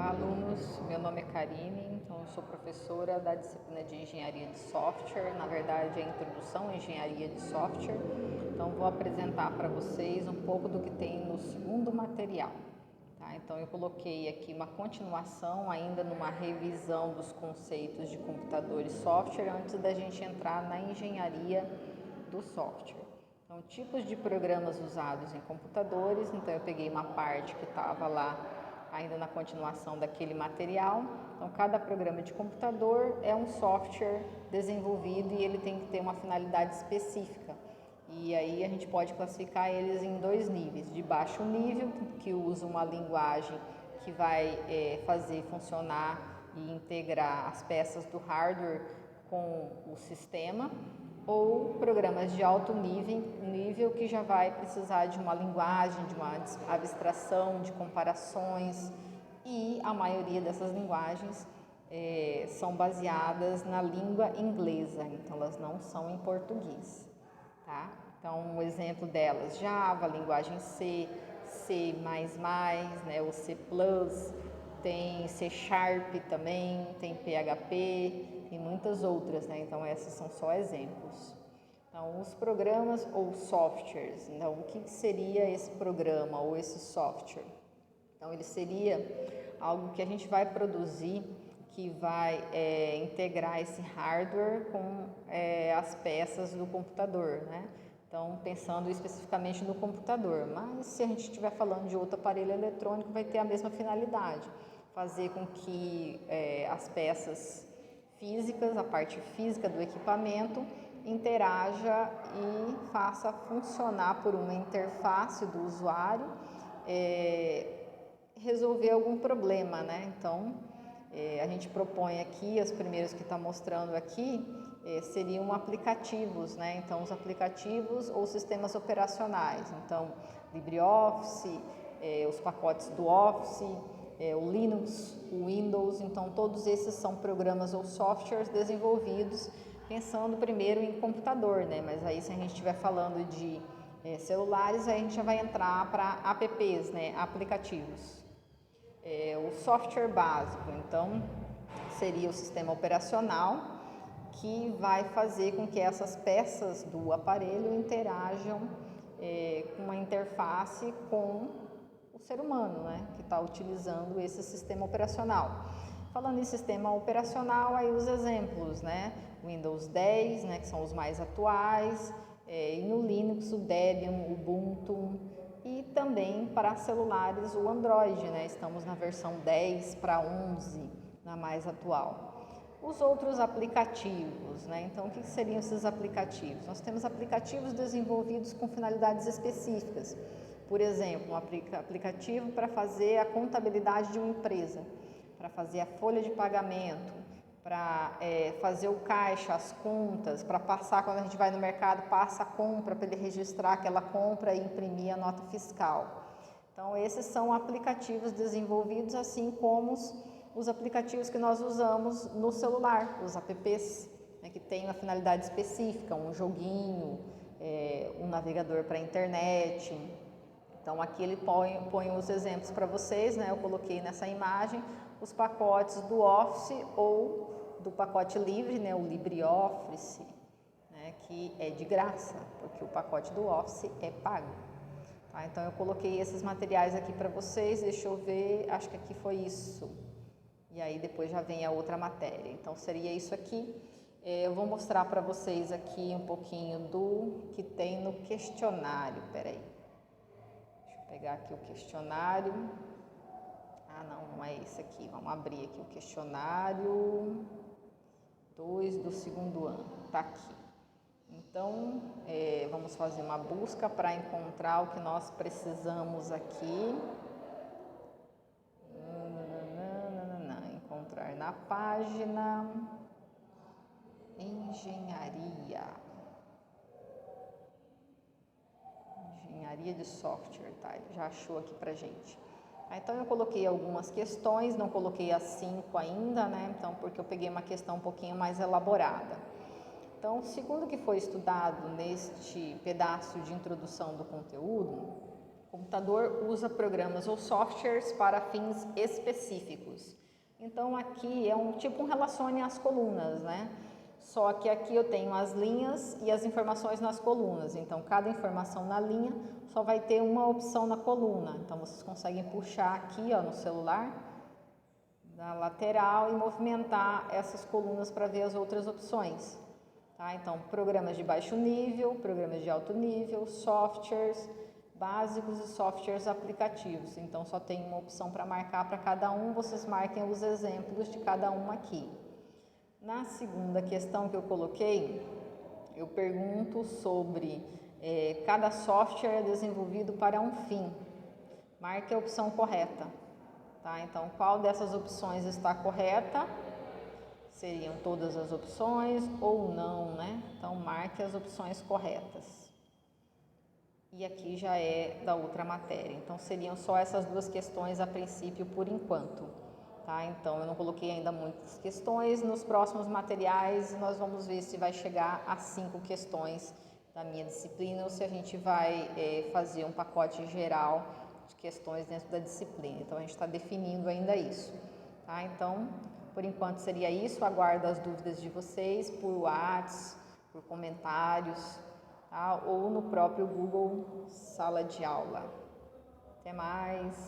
Olá, alunos. Meu nome é Karine, então eu sou professora da disciplina de Engenharia de Software. Na verdade, é Introdução à Engenharia de Software. Então, vou apresentar para vocês um pouco do que tem no segundo material. Tá? Então, eu coloquei aqui uma continuação, ainda numa revisão dos conceitos de computador e software, antes da gente entrar na engenharia do software. Então, tipos de programas usados em computadores. Então, eu peguei uma parte que estava lá ainda na continuação daquele material. Então, cada programa de computador é um software desenvolvido e ele tem que ter uma finalidade específica. E aí a gente pode classificar eles em dois níveis: de baixo nível, que usa uma linguagem que vai fazer funcionar e integrar as peças do hardware com o sistema, ou programas de alto nível que já vai precisar de uma linguagem, de uma abstração, de comparações, e a maioria dessas linguagens são baseadas na língua inglesa, então elas não são em português, tá? Então, um exemplo delas: Java, linguagem C, C++, né, o C++, tem C Sharp também, tem PHP e muitas outras, né? Então, esses são só exemplos. Então, os programas ou softwares. Então, o que seria esse programa ou esse software? Então, ele seria algo que a gente vai produzir, que vai integrar esse hardware com as peças do computador, né? Então, pensando especificamente no computador, mas se a gente estiver falando de outro aparelho eletrônico, vai ter a mesma finalidade: fazer com que as peças físicas, a parte física do equipamento, interaja e faça funcionar por uma interface do usuário, resolver algum problema, né? Então, a gente propõe aqui, os primeiros que está mostrando aqui, seriam aplicativos, né? Então, os aplicativos ou sistemas operacionais. Então, LibreOffice, os pacotes do Office, o Linux, o Windows. Então, todos esses são programas ou softwares desenvolvidos pensando primeiro em computador, né? Mas aí, se a gente estiver falando de celulares, aí a gente já vai entrar para apps, né? Aplicativos. O software básico, então, seria o sistema operacional, que vai fazer com que essas peças do aparelho interajam com uma interface com o ser humano, né, que está utilizando esse sistema operacional. Falando em sistema operacional, aí os exemplos, né, Windows 10, né, que são os mais atuais, e no Linux o Debian, o Ubuntu, e também para celulares o Android, né, estamos na versão 10 para 11, na mais atual. Os outros aplicativos, né? Então, o que seriam esses aplicativos? Nós temos aplicativos desenvolvidos com finalidades específicas. Por exemplo, um aplicativo para fazer a contabilidade de uma empresa, para fazer a folha de pagamento, para fazer o caixa, as contas, para passar, quando a gente vai no mercado, passa a compra para ele registrar aquela compra e imprimir a nota fiscal. Então, esses são aplicativos desenvolvidos, assim como os aplicativos que nós usamos no celular, os apps, né, que tem uma finalidade específica, um joguinho, um navegador para a internet. Então, aqui ele põe os exemplos para vocês, né? Eu coloquei nessa imagem os pacotes do Office ou do pacote livre, né? O LibreOffice, né? Que é de graça, porque o pacote do Office é pago. Tá? Então, eu coloquei esses materiais aqui para vocês. Deixa eu ver, acho que aqui foi isso. E aí depois já vem a outra matéria. Então, seria isso aqui. Eu vou mostrar para vocês aqui um pouquinho do que tem no questionário. Peraí. Deixa eu pegar aqui o questionário. Ah, não é esse aqui. Vamos abrir aqui o questionário 2 do segundo ano. Tá aqui. Então, vamos fazer uma busca para encontrar o que nós precisamos aqui. Encontrar na página Engenharia de Software, tá? Ele já achou aqui pra gente. Então, eu coloquei algumas questões, não coloquei as 5 ainda, né? Então, porque eu peguei uma questão um pouquinho mais elaborada. Então, segundo o que foi estudado neste pedaço de introdução do conteúdo, computador usa programas ou softwares para fins específicos. Então aqui é tipo um relacione às colunas, né? Só que aqui eu tenho as linhas e as informações nas colunas. Então cada informação na linha só vai ter uma opção na coluna. Então vocês conseguem puxar aqui, ó, no celular, na lateral, e movimentar essas colunas para ver as outras opções. Tá? Então programas de baixo nível, programas de alto nível, softwares básicos e softwares aplicativos. Então só tem uma opção para marcar para cada um, vocês marquem os exemplos de cada um aqui. Na segunda questão que eu coloquei, eu pergunto sobre cada software é desenvolvido para um fim. Marque a opção correta. Tá? Então qual dessas opções está correta? Seriam todas as opções ou não, né? Então marque as opções corretas. E aqui já é da outra matéria. Então seriam só essas duas questões a princípio por enquanto. Tá? Então eu não coloquei ainda muitas questões. Nos próximos materiais nós vamos ver se vai chegar a 5 questões da minha disciplina ou se a gente vai fazer um pacote geral de questões dentro da disciplina. Então a gente está definindo ainda isso. Tá? Então por enquanto seria isso. Aguardo as dúvidas de vocês por WhatsApp, por comentários. Tá? Ou no próprio Google Sala de Aula. Até mais!